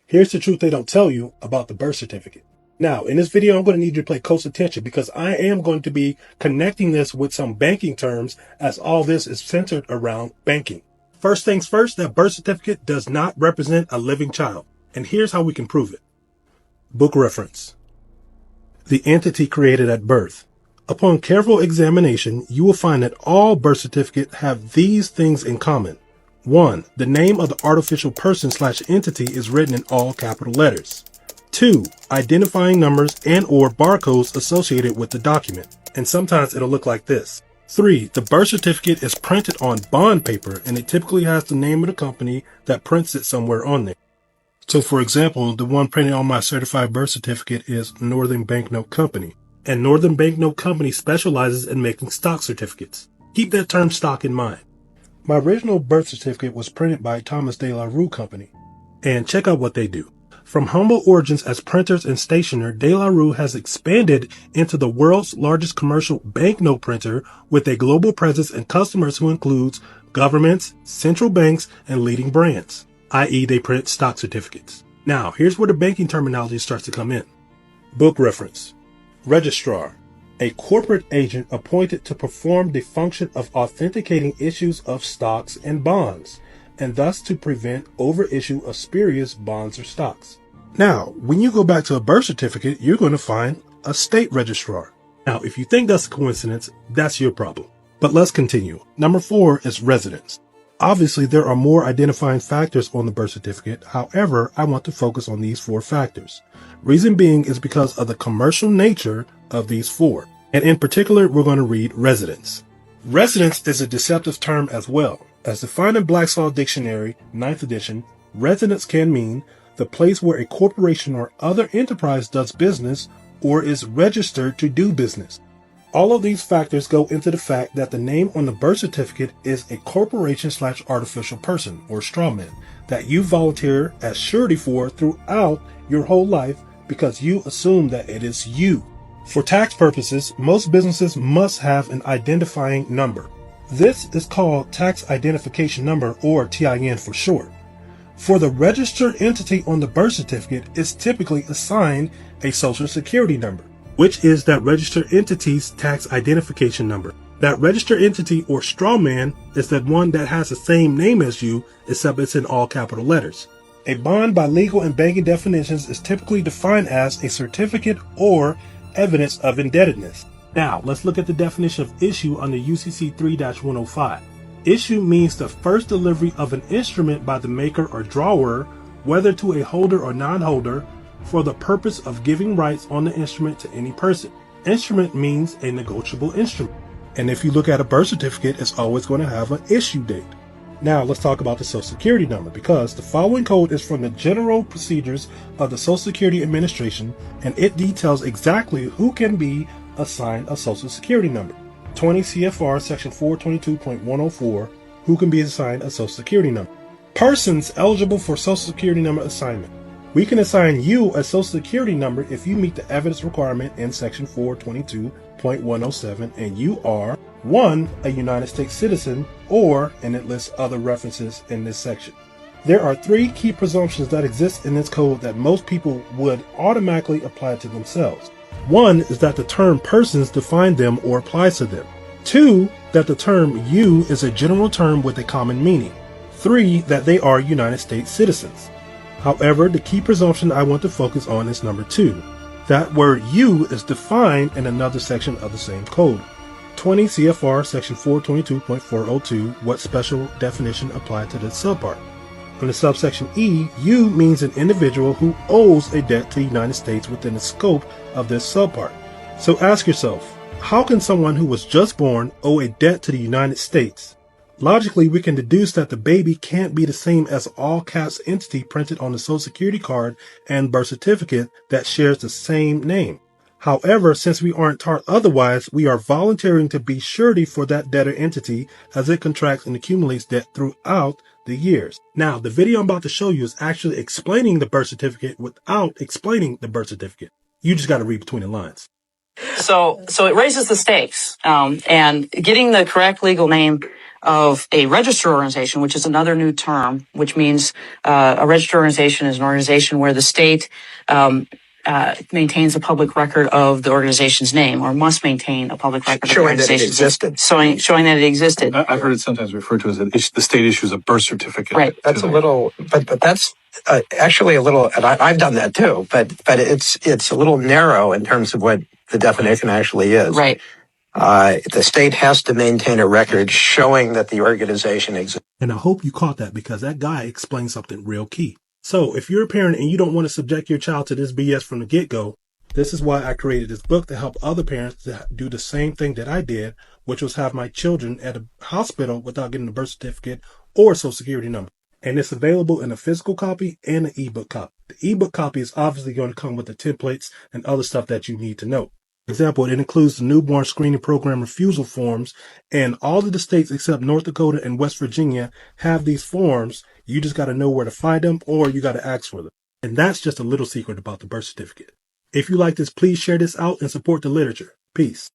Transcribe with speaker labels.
Speaker 1: Here's the truth they don't tell you about the birth certificate. Now, in this video, I'm going to need you to pay close attention because I am going to be connecting this with some banking terms as all this is centered around banking. First things first, that birth certificate does not represent a living child. And here's how we can prove it. Book reference. The entity created at birth. Upon careful examination, you will find that all birth certificates have these things in common. 1. The name of the artificial person/entity is written in all capital letters. 2. Identifying numbers and/or barcodes associated with the document. And sometimes it'll look like this. 3. The birth certificate is printed on bond paper and it typically has the name of the company that prints it somewhere on there. So for example, the one printed on my certified birth certificate is Northern Banknote Company. And Northern Banknote Company specializes in making stock certificates. Keep that term stock in mind. My original birth certificate was printed by Thomas De La Rue Company. And check out what they do. From humble origins as printers and stationer, De La Rue has expanded into the world's largest commercial banknote printer with a global presence and customers who includes governments, central banks, and leading brands, i.e. they print stock certificates. Now, here's where the banking terminology starts to come in. Book reference. Registrar. A corporate agent appointed to perform the function of authenticating issues of stocks and bonds, and thus to prevent overissue of spurious bonds or stocks. Now, when you go back to a birth certificate, you're going to find a state registrar. Now, if you think that's a coincidence, that's your problem. But let's continue. Number 4 is residence. Obviously, there are more identifying factors on the birth certificate. However, I want to focus on these 4 factors. Reason being is because of the commercial nature of these 4. And in particular, we're going to read residence. Residence is a deceptive term as well. As defined in Black's Law Dictionary, 9th edition, residence can mean the place where a corporation or other enterprise does business or is registered to do business. All of these factors go into the fact that the name on the birth certificate is a corporation/artificial person or straw man that you volunteer as surety for throughout your whole life because you assume that it is you. For tax purposes, most businesses must have an identifying number. This is called Tax Identification Number, or TIN for short. For the registered entity on the birth certificate is typically assigned a Social Security number, which is that registered entity's tax identification number. That registered entity or straw man is that one that has the same name as you, except it's in all capital letters. A bond by legal and banking definitions is typically defined as a certificate or evidence of indebtedness. Now, let's look at the definition of issue under UCC 3-105. Issue means the first delivery of an instrument by the maker or drawer, whether to a holder or non-holder, for the purpose of giving rights on the instrument to any person. Instrument means a negotiable instrument. And if you look at a birth certificate, it's always going to have an issue date. Now, let's talk about the Social Security number because the following code is from the General Procedures of the Social Security Administration, and it details exactly who can be assigned a Social Security number. 20 CFR Section 422.104, who can be assigned a Social Security number. Persons eligible for Social Security number assignment. We can assign you a Social Security number if you meet the evidence requirement in Section 422.107 and you are 1. A United States citizen, or, and it lists other references in this section. There are 3 key presumptions that exist in this code that most people would automatically apply to themselves. 1 is that the term persons define them or applies to them. 2, that the term you is a general term with a common meaning. 3, that they are United States citizens. However, the key presumption I want to focus on is number 2. That word you is defined in another section of the same code. 20 CFR Section 422.402, what special definition applied to this subpart. Under subsection E, you means an individual who owes a debt to the United States within the scope of this subpart. So ask yourself, how can someone who was just born owe a debt to the United States? Logically, we can deduce that the baby can't be the same as all caps entity printed on the Social Security card and birth certificate that shares the same name. However, since we aren't taught otherwise, we are volunteering to be surety for that debtor entity as it contracts and accumulates debt throughout the years. Now, the video I'm about to show you is actually explaining the birth certificate without explaining the birth certificate. You just got to read between the lines.
Speaker 2: So it raises the stakes, and getting the correct legal name of a registered organization, which is another new term, which means a registered organization is an organization where the state maintains a public record of the organization's name, or must maintain a public record of the
Speaker 3: Showing that it
Speaker 2: organization's
Speaker 3: existed.
Speaker 2: showing that it existed.
Speaker 4: I've heard it sometimes referred to as the state issues a birth certificate.
Speaker 2: Right.
Speaker 3: That's a little, but that's actually a little, and I've done that too, but it's a little narrow in terms of what the definition actually is.
Speaker 2: Right.
Speaker 3: The state has to maintain a record showing that the organization exists.
Speaker 1: And I hope you caught that, because that guy explained something real key. So if you're a parent and you don't want to subject your child to this BS from the get-go, this is why I created this book to help other parents to do the same thing that I did, which was have my children at a hospital without getting a birth certificate or a social security number. And it's available in a physical copy and an ebook copy. The ebook copy is obviously going to come with the templates and other stuff that you need to know. For example, it includes the newborn screening program refusal forms, and all of the states except North Dakota and West Virginia have these forms. You just got to know where to find them, or you got to ask for them. And that's just a little secret about the birth certificate. If you like this, please share this out and support the literature. Peace.